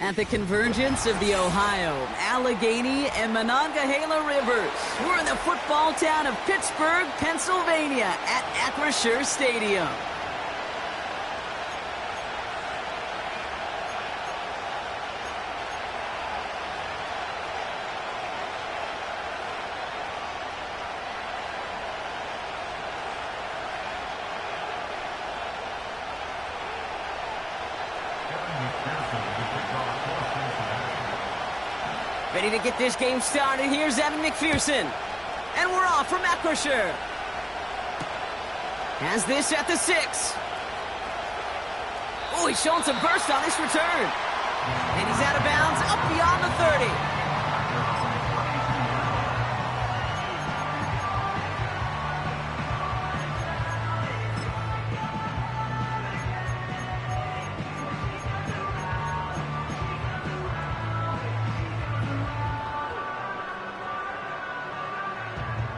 At the convergence of the Ohio, Allegheny, and Monongahela rivers, we're in the football town of Pittsburgh, Pennsylvania at Acrisure Stadium. Ready to get this game started. Here's Evan McPherson. And we're off from Acrisure. Has this at the 6. Oh, he's showing some burst on this return. And he's out of bounds up beyond the 30.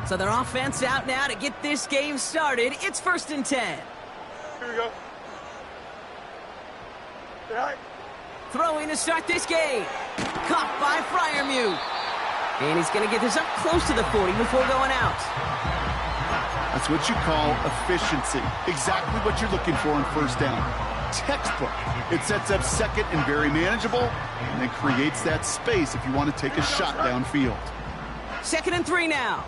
So their offense out now to get this game started. It's 1st and 10. Here we go. Right. Throwing to start this game. Caught by Freiermuth. And he's going to get this up close to the 40 before going out. That's what you call efficiency. Exactly what you're looking for on 1st down. Textbook. It sets up 2nd and very manageable, and it creates that space if you want to take a shot downfield. 2nd and 3 now.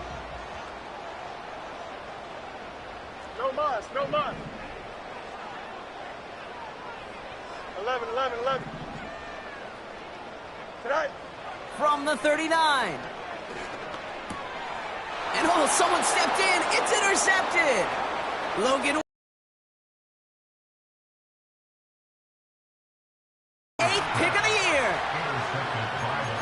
No muss. 11. Tonight. From the 39. And oh, someone stepped in. It's intercepted. Logan. 8th pick of the year.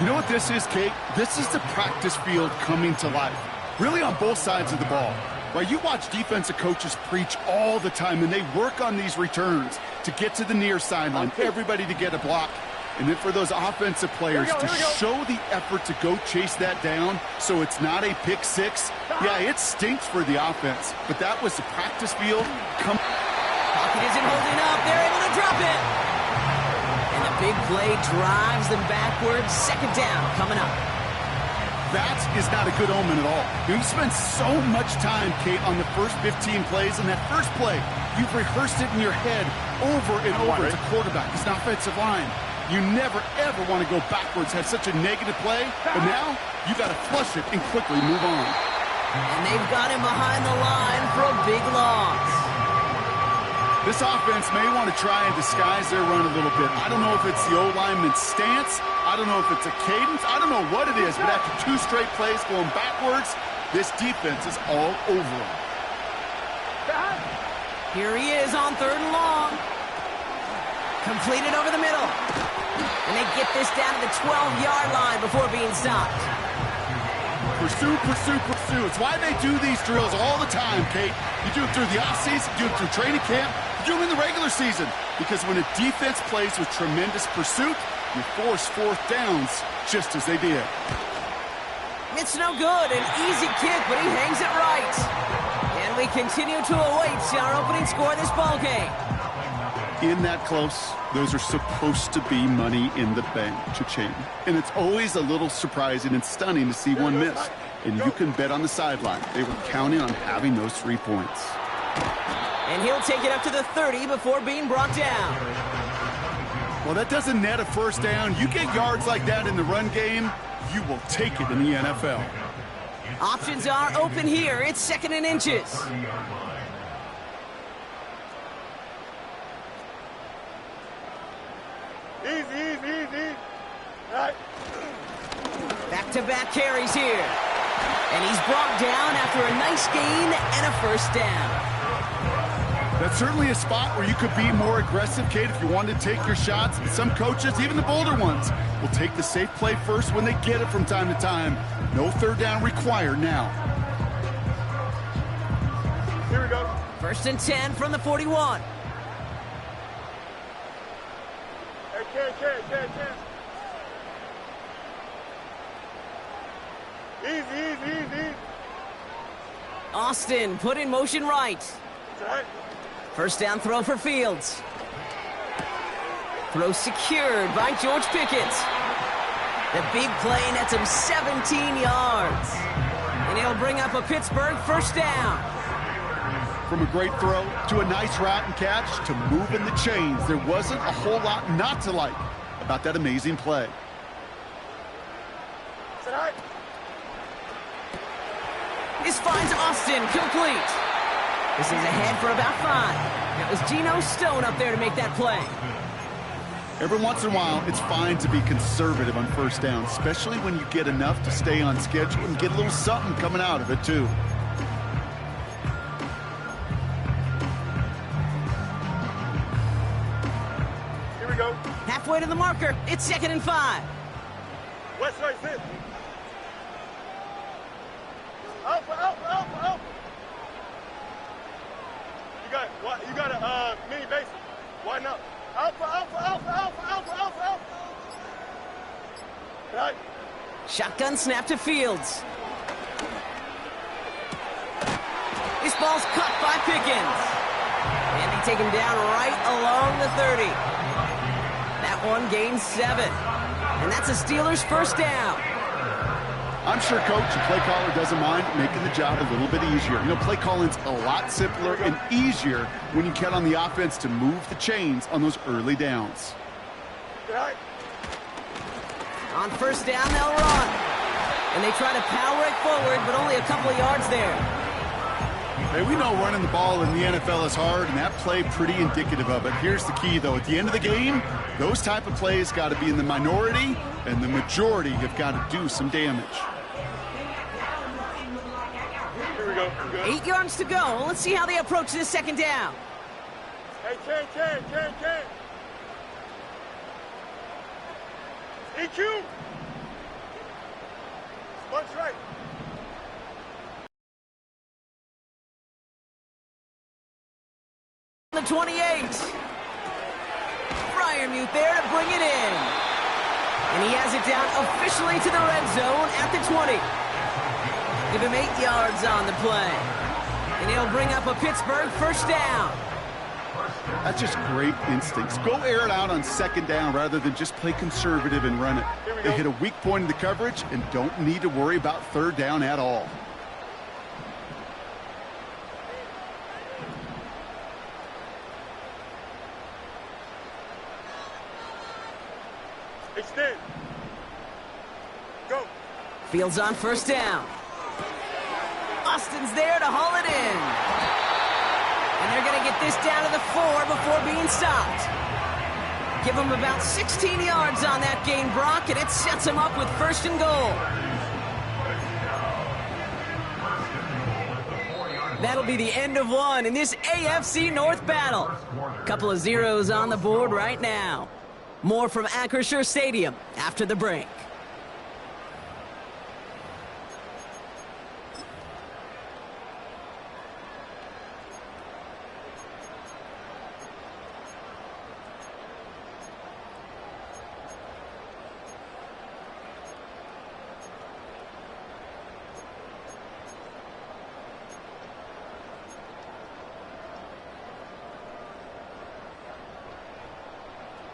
You know what this is, Kate? This is the practice field coming to life. Really on both sides of the ball. Right, you watch defensive coaches preach all the time, and they work on these returns to get to the near sideline, everybody to get a block. And then for those offensive players to show the effort to go chase that down so it's not a pick 6. Yeah, it stinks for the offense, but that was the practice field. Pocket isn't holding up. They're able to drop it. And the big play drives them backwards. 2nd down coming up. That is not a good omen at all. You've spent so much time, Kate, on the first 15 plays, and that first play, you've rehearsed it in your head over and over as a quarterback, as an offensive line. You never, ever want to go backwards, have such a negative play, but now you got to flush it and quickly move on. And they've got him behind the line for a big loss. This offense may want to try and disguise their run a little bit. I don't know if it's the O-lineman's stance. I don't know if it's a cadence. I don't know what it is, but after 2 straight plays going backwards, this defense is all over them. Here he is on 3rd and long. Completed over the middle. And they get this down to the 12-yard line before being stopped. Pursue. It's why they do these drills all the time, Kate. You do it through the offseason, you do it through training camp, you do it in the regular season. Because when a defense plays with tremendous pursuit, you force 4th downs just as they did. It's no good. An easy kick, but he hangs it right. And we continue to await our opening score of this ball game. In that close, those are supposed to be money in the bank, cha-ching. And it's always a little surprising and stunning to see one miss. And you can bet on the sideline they were counting on having those 3 points. And he'll take it up to the 30 before being brought down. Well, that doesn't net a 1st down. You get yards like that in the run game, you will take it in the NFL. Options are open here. It's 2nd and inches. Easy. Right. Back-to-back carries here. And he's brought down after a nice gain and a 1st down. That's certainly a spot where you could be more aggressive, Kate, if you wanted to take your shots. And some coaches, even the bolder ones, will take the safe play first when they get it from time to time. No 3rd down required now. Here we go. 1st and 10 from the 41. Hey, Easy. Austin put in motion right. Right. 1st down throw for Fields. Throw secured by George Pickett. The big play nets him 17 yards. And he'll bring up a Pittsburgh first down. From a great throw to a nice route and catch to moving the chains, there wasn't a whole lot not to like about that amazing play. Tonight. This finds Austin complete. This is ahead for about 5. That was Geno Stone up there to make that play. Every once in a while, it's fine to be conservative on first down, especially when you get enough to stay on schedule and get a little something coming out of it, too. Here we go. Halfway to the marker. It's 2nd and 5. West right, sit. Alpha, alpha, alpha, alpha. You got a mini base. Why not? Alpha, alpha, alpha, alpha, alpha, alpha, alpha. Right. Shotgun snap to Fields. This ball's cut by Pickens. And they take him down right along the 30. That one gains 7. And that's a Steelers first down. I'm sure coach and play caller doesn't mind making the job a little bit easier. You know, play calling's a lot simpler and easier when you count on the offense to move the chains on those early downs. Right. On first down, they'll run. And they try to power it forward, but only a couple of yards there. Hey, we know running the ball in the NFL is hard, and that play pretty indicative of it. Here's the key, though. At the end of the game, those type of plays got to be in the minority, and the majority have got to do some damage. Here we go. 8 yards to go. Let's see how they approach this second down. Hey, Ken. EQ. Bunch right. The 28. Fryermuth there to bring it in. And he has it down officially to the red zone at the 20. Give him 8 yards on the play. And he'll bring up a Pittsburgh first down. That's just great instincts. Go air it out on second down rather than just play conservative and run it. They hit a weak point in the coverage and don't need to worry about third down at all. Extend. Go. Fields on first down. Austin's there to haul it in. And they're going to get this down to the 4 before being stopped. Give them about 16 yards on that gain, Brock, and it sets them up with first and goal. That'll be the end of one in this AFC North battle. Couple of zeros on the board right now. More from Acrisure Stadium after the break.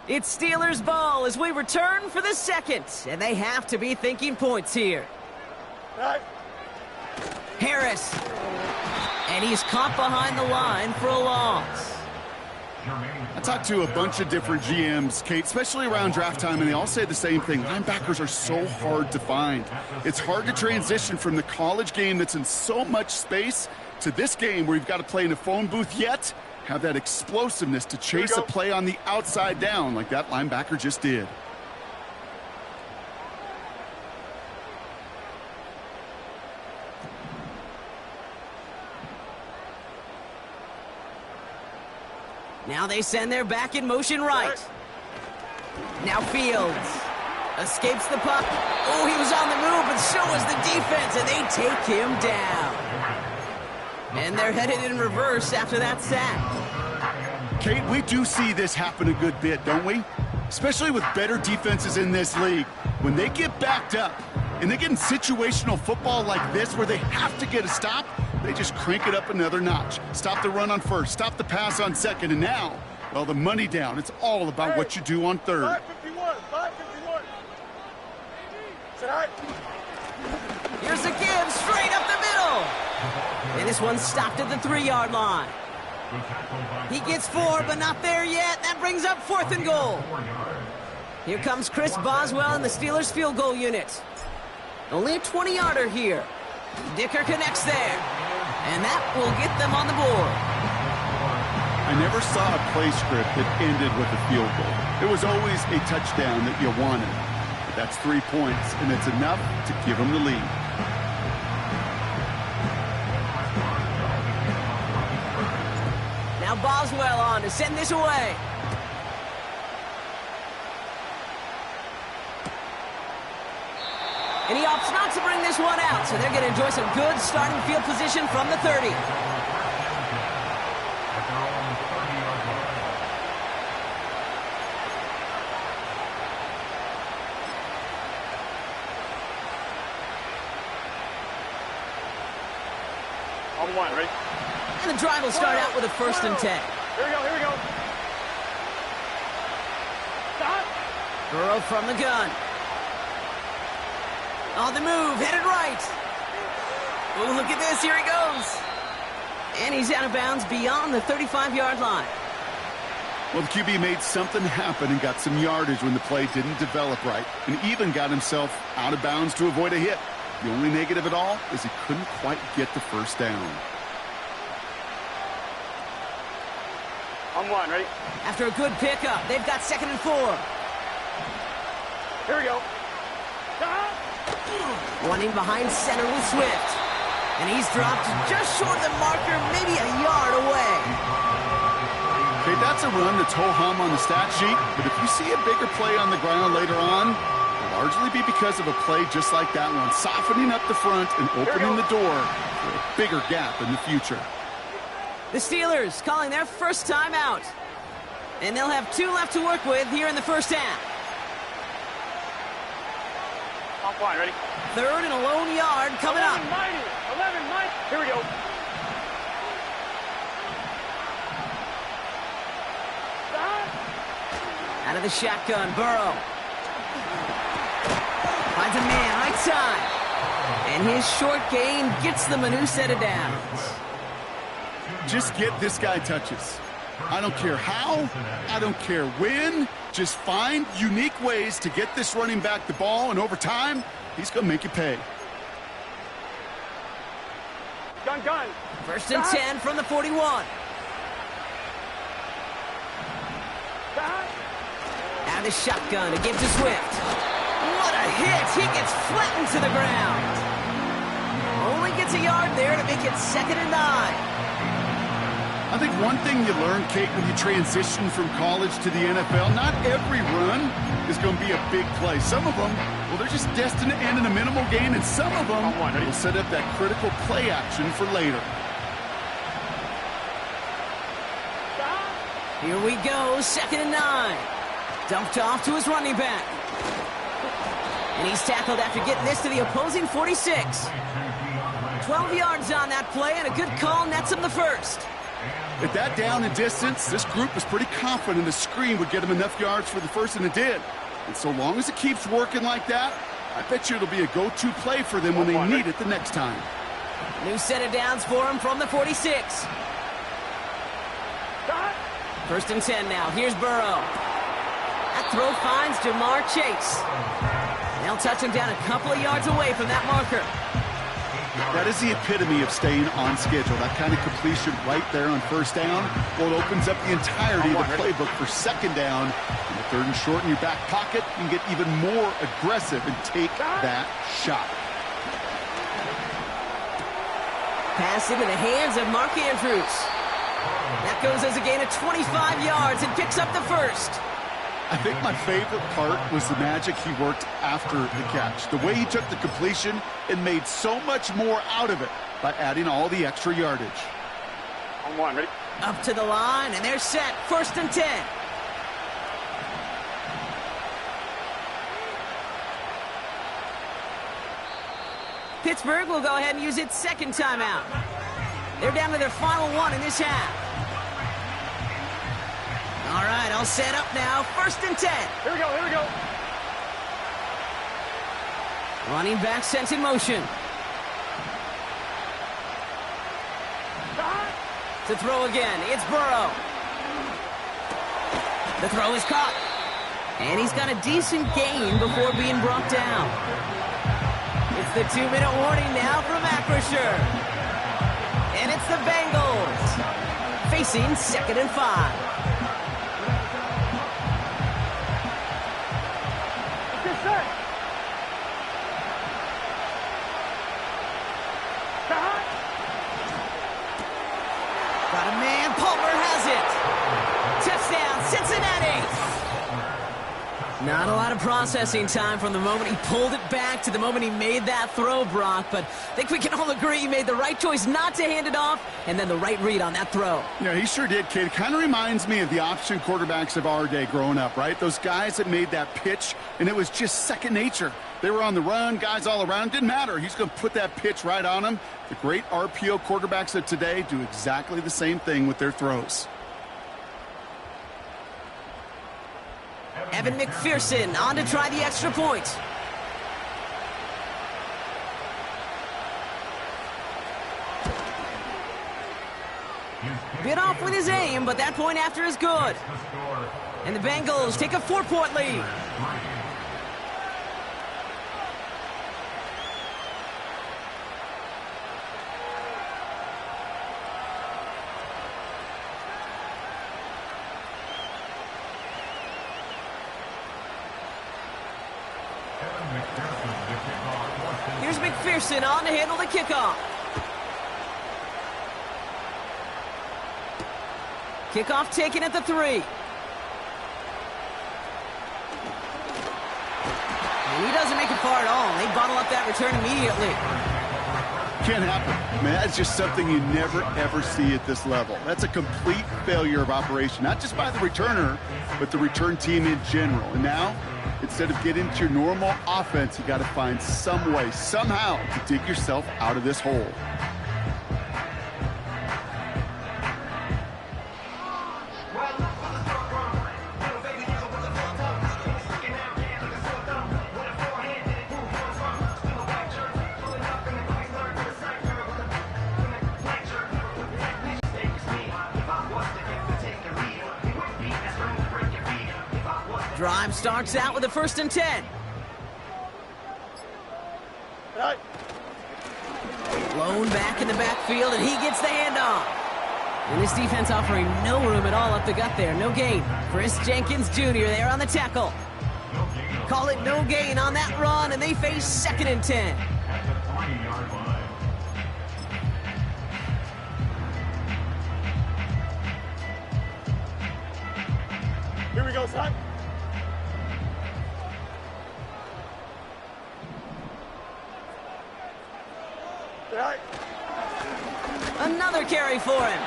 It's Steelers ball as we return for the second, and they have to be thinking points here. Right. Harris, and he's caught behind the line for a loss. I talked to a bunch of different GMs, Kate, especially around draft time, and they all say the same thing. Linebackers are so hard to find. It's hard to transition from the college game that's in so much space to this game where you've got to play in a phone booth yet have that explosiveness to chase a play on the outside down like that linebacker just did. Now they send their back in motion right. Now Fields escapes the puck. Oh, he was on the move, but so was the defense, and they take him down. And they're headed in reverse after that sack. Kate, we do see this happen a good bit, don't we? Especially with better defenses in this league. When they get backed up and they get in situational football like this where they have to get a stop, they just crank it up another notch. Stop the run on first, stop the pass on second, and now Well, the money down. It's all about what you do on third. 551. 551. Tonight. Here's a give straight up the middle. And this one stopped at the 3-yard line. He gets 4, but not there yet. That brings up 4th and goal. Here comes Chris Boswell in the Steelers field goal unit. Only a 20-yarder here. Dicker connects there. And that will get them on the board. I never saw a play script that ended with a field goal. It was always a touchdown that you wanted. But that's 3 points, and it's enough to give them the lead. Now Boswell on to send this away. And he opts not to bring this one out, so they're going to enjoy some good starting field position from the 30. On 1, ready? And the drive will start out with a 1st and 10. Here we go, here we go. Stop. Burrow from the gun. On the move, headed right. Oh, look at this, here he goes. And he's out of bounds beyond the 35-yard line. Well, the QB made something happen and got some yardage when the play didn't develop right, and even got himself out of bounds to avoid a hit. The only negative at all is he couldn't quite get the 1st down. On 1, ready? After a good pickup, they've got 2nd and 4. Here we go. Stop. Running behind center with Swift. And he's dropped just short of the marker, maybe a yard away. Okay, that's a run that's ho-hum on the stat sheet, but if you see a bigger play on the ground later on, it'll largely be because of a play just like that one, softening up the front and opening the door for a bigger gap in the future. The Steelers calling their first time out. And they'll have 2 left to work with here in the first half. On 1, ready? 3rd and a lone yard coming up. 11 mighty. Here we go. Stop. Out of the shotgun, Burrow. Finds a man, right side. And his short gain gets them a new set of downs. Just get this guy touches. I don't care how, I don't care when, just find unique ways to get this running back the ball, and over time, he's going to make you pay. Gun. 1st and 10 from the 41. Stop. Out of the shotgun, a give to Swift. What a hit! He gets flattened to the ground. Only gets a yard there to make it 2nd and 9. I think one thing you learn, Kate, when you transition from college to the NFL, not every run is going to be a big play. Some of them, well, they're just destined to end in a minimal gain, and some of them will set up that critical play action for later. Here we go, 2nd and 9. Dumped off to his running back. And he's tackled after getting this to the opposing 46. 12 yards on that play, and a good call nets him the 1st. At that down and distance, this group was pretty confident the screen would get him enough yards for the 1st, and it did. And so long as it keeps working like that, I bet you it'll be a go-to play for them when they need it the next time. New set of downs for him from the 46. 1st and 10 now. Here's Burrow. That throw finds Jamar Chase. They'll touch him down a couple of yards away from that marker. That is the epitome of staying on schedule. That kind of completion right there on 1st down. Well, it opens up the entirety of the playbook for 2nd down. And the 3rd and short in your back pocket, you can get even more aggressive and take that shot. Pass into the hands of Mark Andrews. That goes as a gain of 25 yards and picks up the 1st. I think my favorite part was the magic he worked after the catch. The way he took the completion and made so much more out of it by adding all the extra yardage. On 1, ready? Up to the line, and they're set. 1st and 10. Pittsburgh will go ahead and use its 2nd timeout. They're down to their final one in this half. All right, all set up now. 1st and 10. Here we go, here we go. Running back sent in motion. To throw again, it's Burrow. The throw is caught. And he's got a decent gain before being brought down. It's the 2-minute warning now from Acrisure. And it's the Bengals facing 2nd and 5. Get set. Got a man, Palmer has it. Touchdown, Cincinnati. Not a lot of processing time from the moment he pulled it back to the moment he made that throw, Brock, but I think we can all agree he made the right choice not to hand it off, and then the right read on that throw. Yeah, he sure did, kid. It kind of reminds me of the option quarterbacks of our day growing up, right? Those guys that made that pitch, and it was just second nature. They were on the run, guys all around. Didn't matter. He's going to put that pitch right on him. The great RPO quarterbacks of today do exactly the same thing with their throws. Evan McPherson on to try the extra point. Bit off with his aim, but that point after is good. And the Bengals take a 4-point lead. Here's McPherson on to handle the kickoff. Kickoff taken at the 3. And he doesn't make it far at all. They bottle up that return immediately. Can't happen. Man, that's just something you never, ever see at this level. That's a complete failure of operation, not just by the returner, but the return team in general. And now, instead of getting into your normal offense, you got to find some way, somehow, to dig yourself out of this hole. Drive starts out with a 1st and 10. Right. Blown back in the backfield, and he gets the handoff. And this defense offering no room at all up the gut there. No gain. Chris Jenkins Jr. there on the tackle. Call it no gain on that run, and they face 2nd and 10. Here we go, son. Right. Another carry for him.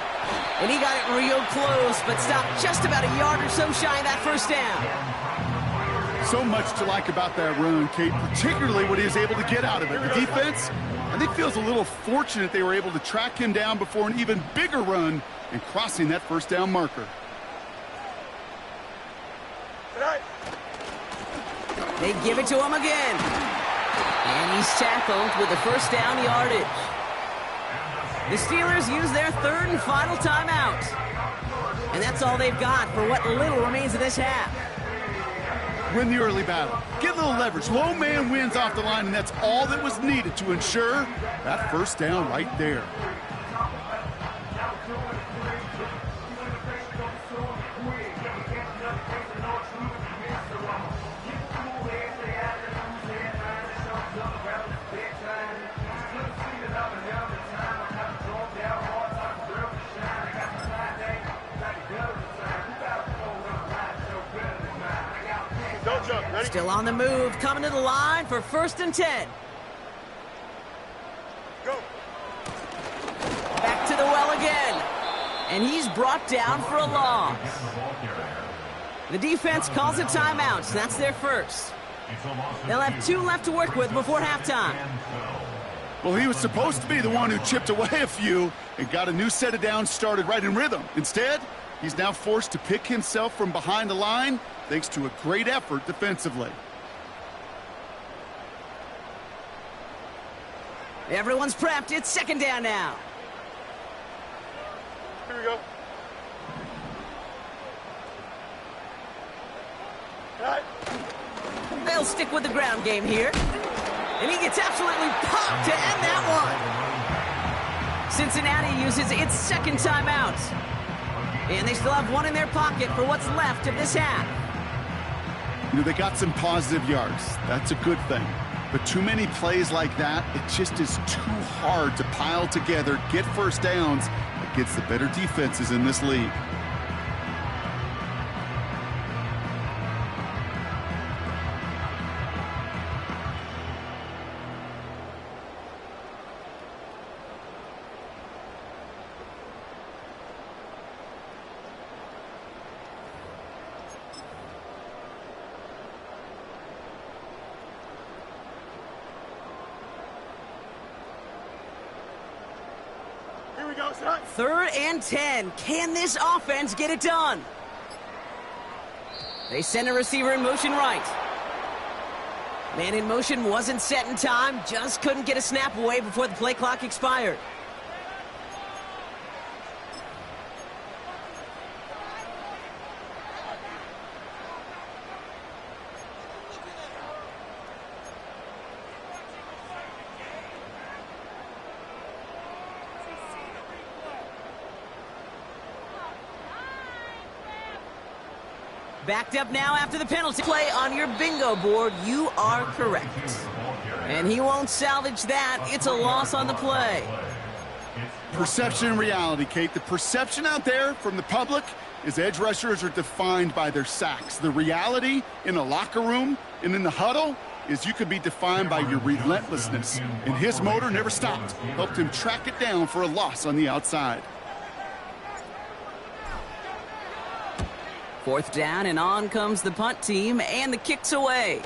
And he got it real close, but stopped just about a yard or so shy of that 1st down. So much to like about that run, Kate, particularly what he was able to get out of it. The defense, I think, feels a little fortunate they were able to track him down before an even bigger run and crossing that 1st down marker. Right. They give it to him again. And he's tackled with the 1st down yardage. The Steelers use their 3rd and final timeout. And that's all they've got for what little remains of this half. Win the early battle. Get a little leverage. Low man wins off the line, and that's all that was needed to ensure that 1st down right there. Still on the move, coming to the line for 1st and 10. Go. Back to the well again. And he's brought down for a loss. The defense calls a timeout. That's their 1st. They'll have 2 left to work with before halftime. Well, he was supposed to be the one who chipped away a few and got a new set of downs started right in rhythm. Instead, He's now forced to pick himself from behind the line thanks to a great effort defensively. Everyone's prepped. It's second down now. Here we go. Right. They'll stick with the ground game here. And he gets absolutely popped to end that one. Cincinnati uses its second timeout. And they still have one in their pocket for what's left of this half. You know, they got some positive yards. That's a good thing. But too many plays like that, it just is too hard to pile together, get first downs against the better defenses in this league. Third and 10. Can this offense get it done? They send a receiver in motion right. Man in motion wasn't set in time. Just couldn't get a snap away before the play clock expired. Backed up now after the penalty. Play on your bingo board. You are correct. And he won't salvage that. It's a loss on the play. Perception and reality, Kate. The perception out there from the public is edge rushers are defined by their sacks. The reality in a locker room and in the huddle is you could be defined by your relentlessness. And his motor never stopped. Helped him track it down for a loss on the outside. Fourth down, and on comes the punt team, and the kick's away.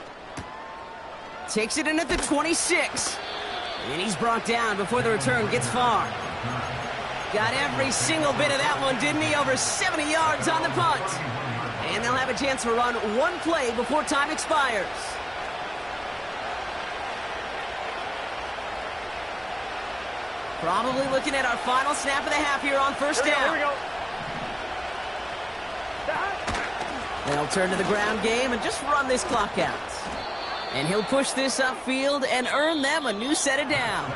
Takes it in at the 26. And he's brought down before the return gets far. Got every single bit of that one, didn't he? Over 70 yards on the punt. And they'll have a chance to run one play before time expires. Probably looking at our final snap of the half here on first down. Here we go. They'll turn to the ground game and just run this clock out. And he'll push this upfield and earn them a new set of downs.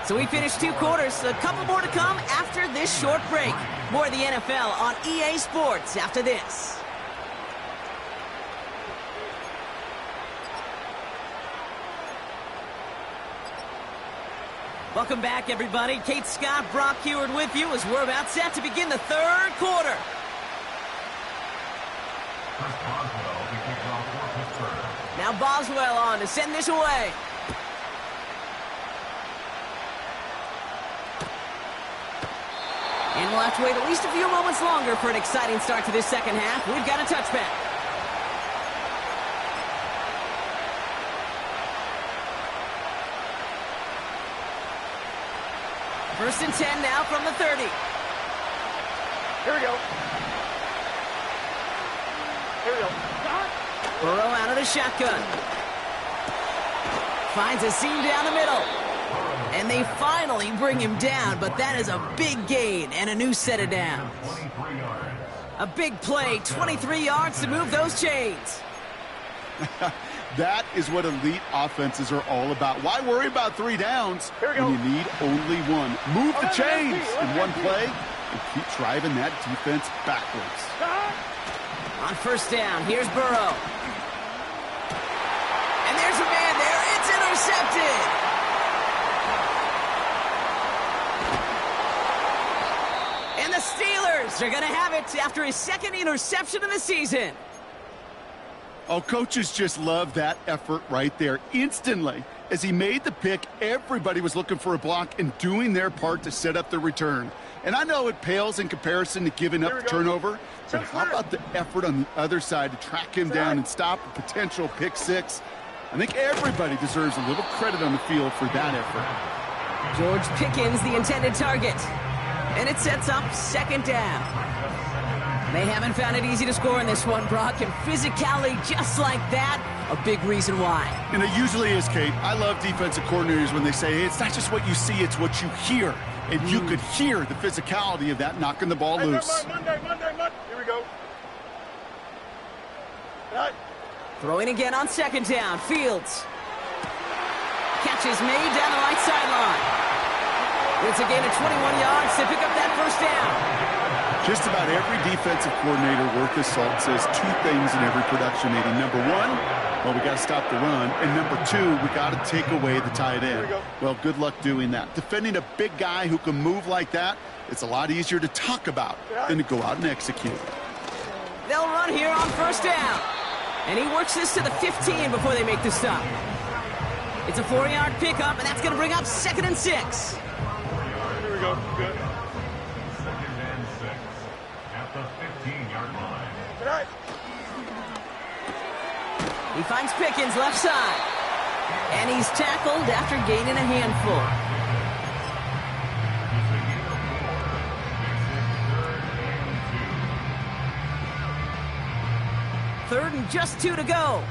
So we finished 2 quarters. A couple more to come after this short break. More of the NFL on EA Sports after this. Welcome back, everybody. Kate Scott, Brock Heward with you as we're about set to begin the third quarter. Now Boswell on to send this away. And we'll have to wait at least a few moments longer for an exciting start to this second half. We've got a touchback. First and 10 now from the 30. Here we go. Here we go. Burrow out of the shotgun. Finds a seam down the middle. And they finally bring him down, but that is a big gain and a new set of downs. A big play, 23 yards to move those chains. That is what elite offenses are all about. Why worry about 3 downs when you need only one? Move the chains in one play and keep driving that defense backwards. On first down, here's Burrow. And there's a man there. It's intercepted. And the Steelers are going to have it after his second interception of the season. Oh, coaches just love that effort right there. Instantly, as he made the pick, everybody was looking for a block and doing their part to set up the return. And I know it pales in comparison to giving up the turnover, but how about the effort on the other side to track him down and stop a potential pick six? I think everybody deserves a little credit on the field for that effort. George Pickens, the intended target. And it sets up second down. They haven't found it easy to score in this one, Brock, and physicality just like that, a big reason why. And it usually is, Kate. I love defensive coordinators when they say, hey, it's not just what you see, it's what you hear. And you could hear the physicality of that knocking the ball loose. Monday. Here we go. Right. Throwing again on second down. Fields. Catch is made down the right sideline. It's a gain of 21 yards to pick up that first down. Just about every defensive coordinator worth his salt says two things in every production meeting. Number one, well, we got to stop the run. And number two, we got to take away the tight end. Well, good luck doing that. Defending a big guy who can move like that, it's a lot easier to talk about than to go out and execute. They'll run here on first down. And he works this to the 15 before they make the stop. It's a 4-yard pickup, and that's going to bring up 2nd and 6. Here we go. Good. 2nd and 6 at the 15-yard line. Right. He finds Pickens left side. And he's tackled after gaining a handful. Third and just 2 to go.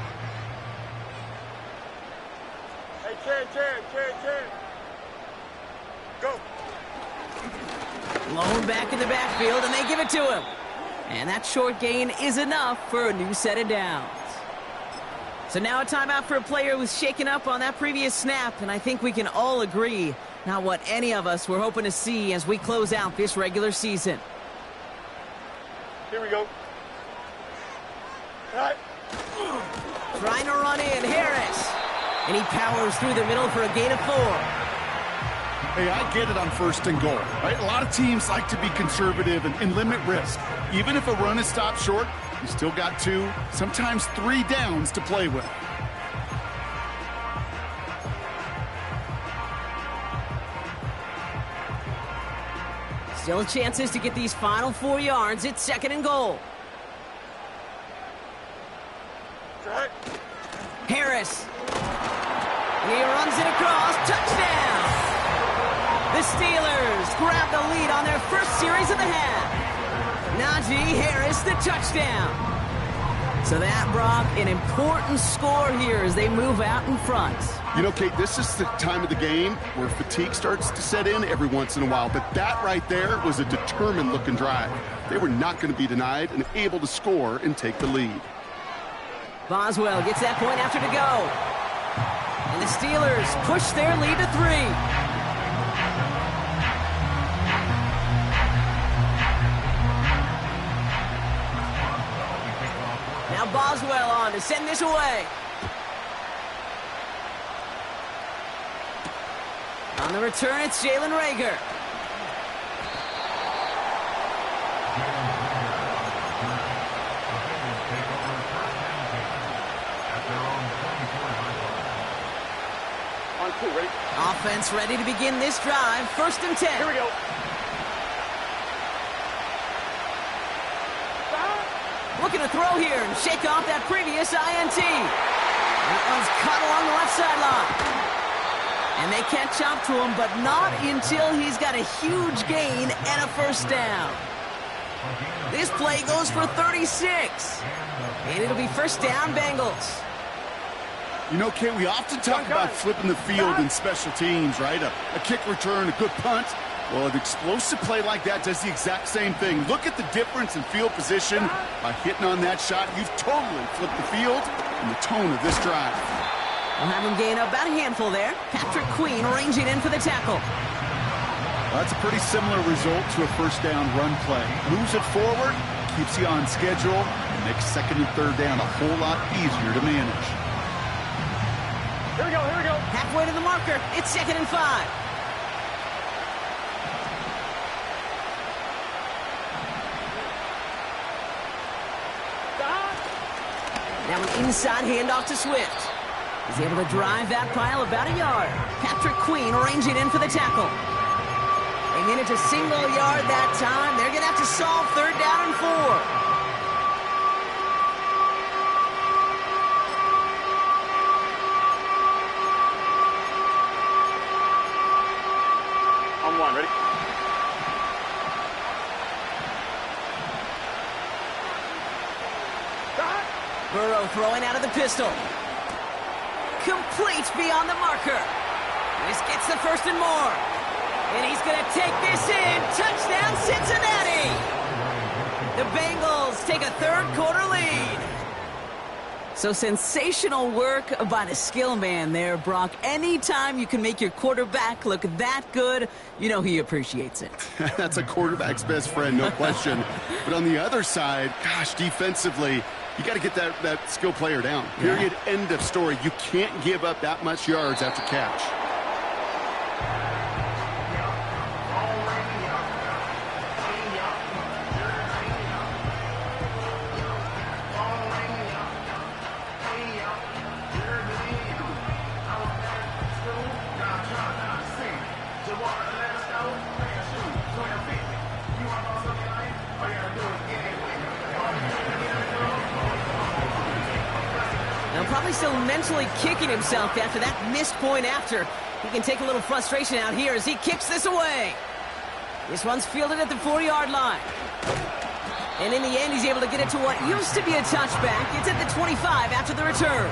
Hey, Chan. Go. Blown back in the backfield, and they give it to him. And that short gain is enough for a new set of downs. So now a timeout for a player who was shaken up on that previous snap, and I think we can all agree, not what any of us were hoping to see as we close out this regular season. Here we go. Right. Trying to run in, Harris. And he powers through the middle for a gain of 4. Hey, I get it on 1st and goal, right? A lot of teams like to be conservative and limit risk. Even if a run is stopped short, you still got 2, sometimes 3 downs to play with. Still chances to get these final 4 yards. It's 2nd and goal. Right. Harris. And he runs it across. Touchdown! The Steelers grab the lead on their first series of the half. Najee Harris, the touchdown. So that, Brock, an important score here as they move out in front. You know, Kate, this is the time of the game where fatigue starts to set in every once in a while. But that right there was a determined-looking drive. They were not going to be denied and able to score and take the lead. Boswell gets that point after to go. And the Steelers push their lead to 3. Now Boswell on to send this away. On the return, it's Jalen Reagor. On 2, ready? Offense ready to begin this drive. 1st and 10. Here we go. Looking to throw here and shake off that previous INT. That one's caught along the left sideline. And they catch up to him, but not until he's got a huge gain and a first down. This play goes for 36. And it'll be first down, Bengals. You know, Kate, we often talk about flipping the field in special teams, right? A kick return, a good punt. Well, an explosive play like that does the exact same thing. Look at the difference in field position. By hitting on that shot, you've totally flipped the field and the tone of this drive. We'll have him gain about a handful there. Patrick Queen ranging in for the tackle. Well, that's a pretty similar result to a first down run play. Moves it forward, keeps you on schedule, and makes 2nd and 3rd down a whole lot easier to manage. Here we go. Halfway to the marker. It's 2nd and 5. Now an inside handoff to Swift. He's able to drive that pile about a yard. Patrick Queen ranging in for the tackle. They manage a single yard that time. They're going to have to solve 3rd down and 4. On 1, ready? Burrow throwing out of the pistol. Complete beyond the marker. This gets the first and more. And he's going to take this in. Touchdown, Cincinnati! The Bengals take a third-quarter lead. So sensational work by the skill man there, Brock. Anytime you can make your quarterback look that good, you know he appreciates it. That's a quarterback's best friend, no question. But on the other side, gosh, defensively, you got to get that skill player down. Period, end of story. You can't give up that much yards after catch. Probably still mentally kicking himself after that missed point after. He can take a little frustration out here as he kicks this away. This one's fielded at the 4-yard line. And in the end, he's able to get it to what used to be a touchback. It's at the 25 after the return.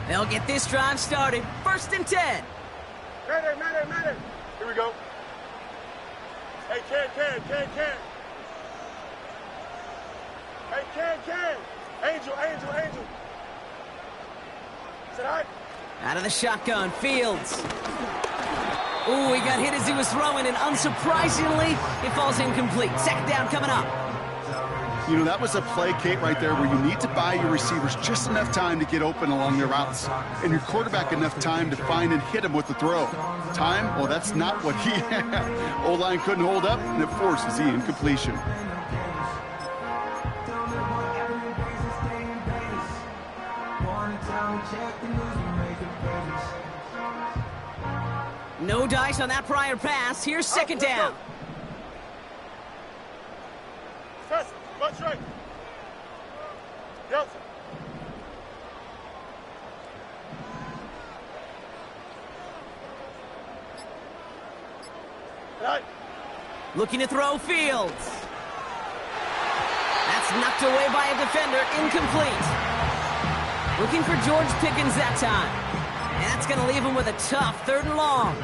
They'll get this drive started. 1st and 10. Matter. Here we go. Hey, Can. Hey, Can. Angel. Is it all right? Out of the shotgun, Fields. Ooh, he got hit as he was throwing, and unsurprisingly, it falls incomplete. 2nd down coming up. You know, that was a play, Kate, right there where you need to buy your receivers just enough time to get open along their routes, and your quarterback enough time to find and hit him with the throw. Time? Well, that's not what he had. O-line couldn't hold up, and it forces the incompletion. No dice on that prior pass. Here's 2nd down. Press, much right. Yeltsin. Right. Looking to throw, Fields. That's knocked away by a defender, incomplete. Looking for George Pickens that time. And that's going to leave him with a tough 3rd and long.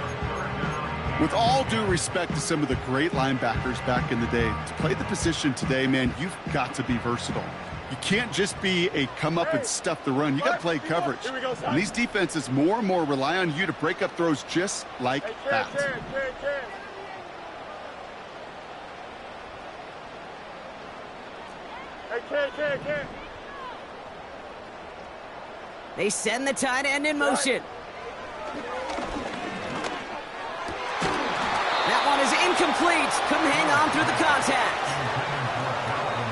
With all due respect to some of the great linebackers back in the day, to play the position today, man, you've got to be versatile. You can't just be a come up and stuff the run. You got to play coverage. And these defenses more and more rely on you to break up throws just like that. Hey, Can. They send the tight end in motion. That one is incomplete. Couldn't hang on through the contact.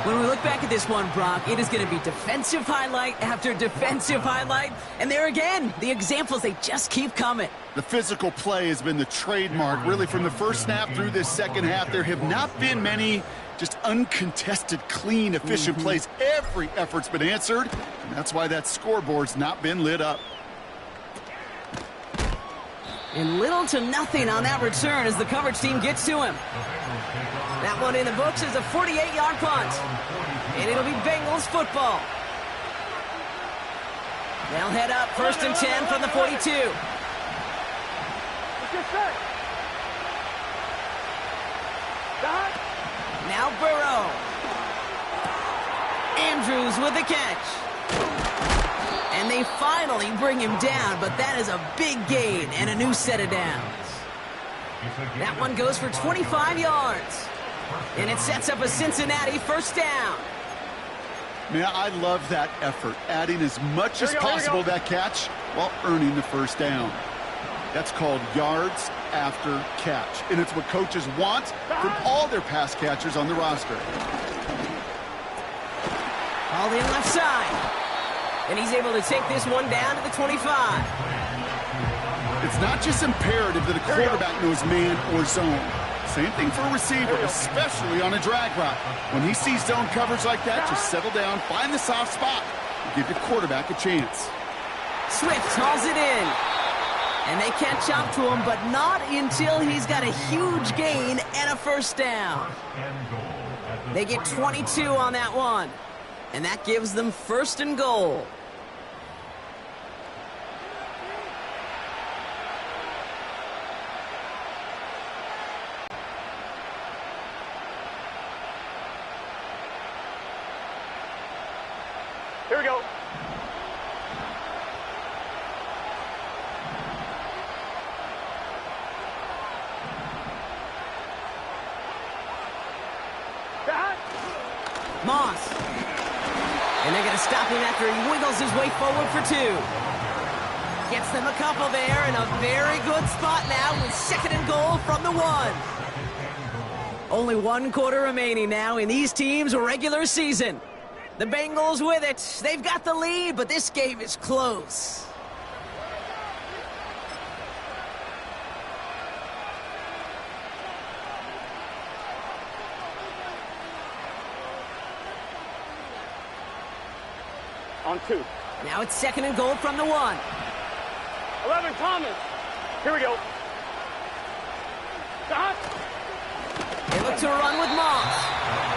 When we look back at this one, Brock, it is going to be defensive highlight after defensive highlight. And there again, the examples, they just keep coming. The physical play has been the trademark, really, from the first snap through this second half. There have not been many just uncontested, clean, efficient plays. Every effort's been answered, and that's why that scoreboard's not been lit up. And little to nothing on that return as the coverage team gets to him. That one in the books is a 48-yard punt. And it'll be Bengals football. They'll head up 1st and 10 from the 42. Let's get set. Now Burrow. Andrews with the catch. And they finally bring him down, but that is a big gain and a new set of downs. That one goes for 25 yards. And it sets up a Cincinnati 1st down. Man, I love that effort, adding as much as possible to that catch while earning the 1st down. That's called yards after catch, and it's what coaches want from all their pass catchers on the roster. Called in left side. And he's able to take this one down to the 25. It's not just imperative that a quarterback knows man or zone. Same thing for a receiver, especially on a drag route. When he sees zone coverage like that, just settle down, find the soft spot, and give your quarterback a chance. Swift hauls it in. And they catch up to him, but not until he's got a huge gain and a first down. They get 22 on that one. And that gives them first and goal. Here we go. Moss. And they're going to stop him after he wiggles his way forward for 2. Gets them a couple there in a very good spot now with second and goal from the 1. Only 1 quarter remaining now in these teams' regular season. The Bengals with it. They've got the lead, but this game is close. On 2. Now it's second and goal from the 1. 11, Thomas. Here we go. Stop. They look to run with Moss.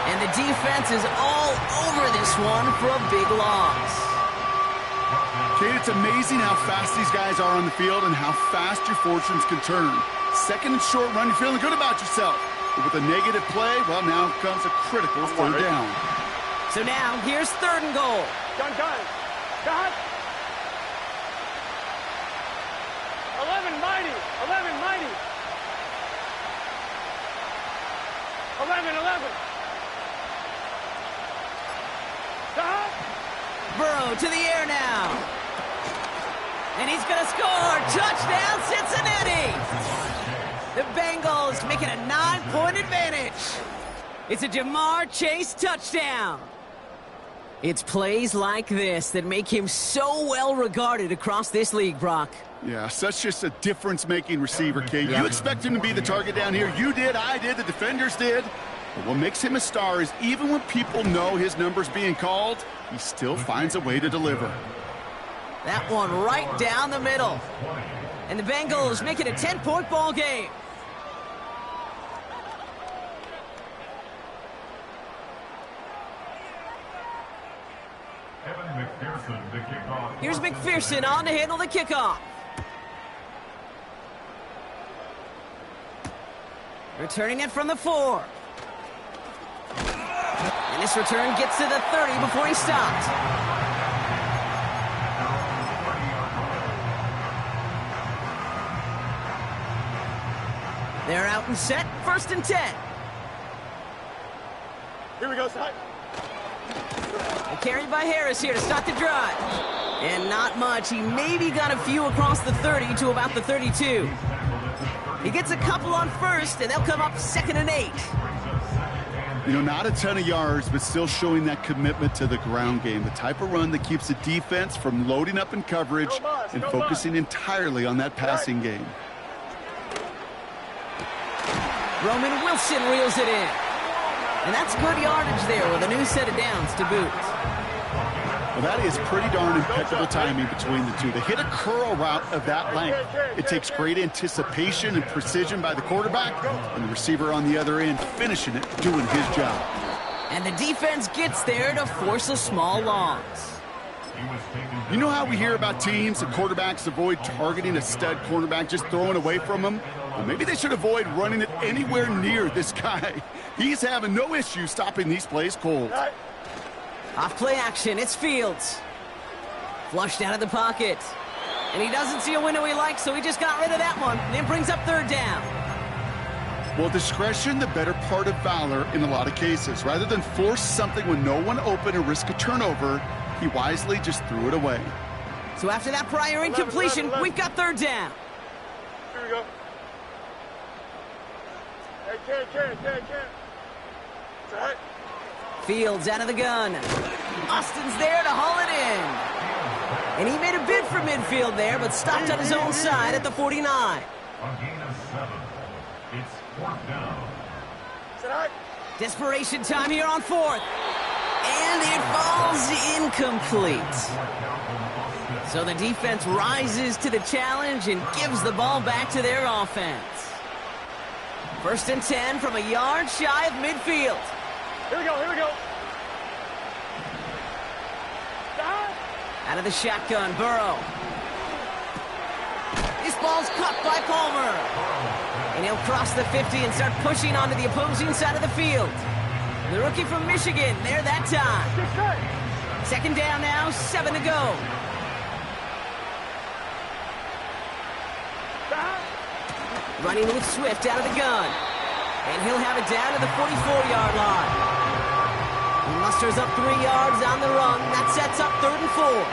And the defense is all over this one for a big loss. Kate, it's amazing how fast these guys are on the field and how fast your fortunes can turn. Second and short run, you're feeling good about yourself. But with a negative play, well, now comes a critical third down. So now, here's third and goal. Gun. Got. 11, mighty. 11. Stop. Burrow to the air now. And he's going to score. Touchdown, Cincinnati. The Bengals make it a 9-point advantage. It's a Jamar Chase touchdown. It's plays like this that make him so well regarded across this league, Brock. Yeah, such just a difference-making receiver, Kate. You expect him to be the target down here. You did, I did, the defenders did. But what makes him a star is even when people know his number's being called, he still finds a way to deliver. That one right down the middle. And the Bengals make it a 10-point ball game. Here's McPherson on to handle the kickoff. Returning it from the 4. And this return gets to the 30 before he stopped. They're out and set, first and 10. Here we go, side. Carried by Harris here to start the drive. And not much. He maybe got a few across the 30 to about the 32. He gets a couple on first, and they'll come up second and 8. You know, not a ton of yards, but still showing that commitment to the ground game. The type of run that keeps the defense from loading up in coverage and focusing entirely on that passing game. Roman Wilson reels it in. And that's good yardage there with a new set of downs to boot. Well, that is pretty darn impeccable timing between the two. They hit a curl route of that length. It takes great anticipation and precision by the quarterback, and the receiver on the other end finishing it, doing his job. And the defense gets there to force a small loss. You know how we hear about teams and quarterbacks avoid targeting a stud cornerback, just throwing away from him? Well, maybe they should avoid running it anywhere near this guy. He's having no issue stopping these plays cold. Off play action, it's Fields. Flushed out of the pocket. And he doesn't see a window he likes, so he just got rid of that one. And then brings up third down. Well, discretion, the better part of valor in a lot of cases. Rather than force something when no one open or risk a turnover, he wisely just threw it away. So after that prior incompletion, we've got third down. Here we go. Hey, carry. It's all right. Fields out of the gun. Austin's there to haul it in. And he made a bid for midfield there, but stopped on his own side at the 49. A gain of 7. It's 4th down. It's all right. Desperation time here on 4th. And it falls incomplete. So the defense rises to the challenge and gives the ball back to their offense. 1st and 10 from a yard shy of midfield. Here we go, here we go. Out of the shotgun, Burrow. This ball's caught by Palmer. And he'll cross the 50 and start pushing onto the opposing side of the field. The rookie from Michigan, there that time. 2nd down now, 7 to go. Running with Swift out of the gun. And he'll have it down to the 44-yard line. He musters up 3 yards on the run. That sets up 3rd and 4.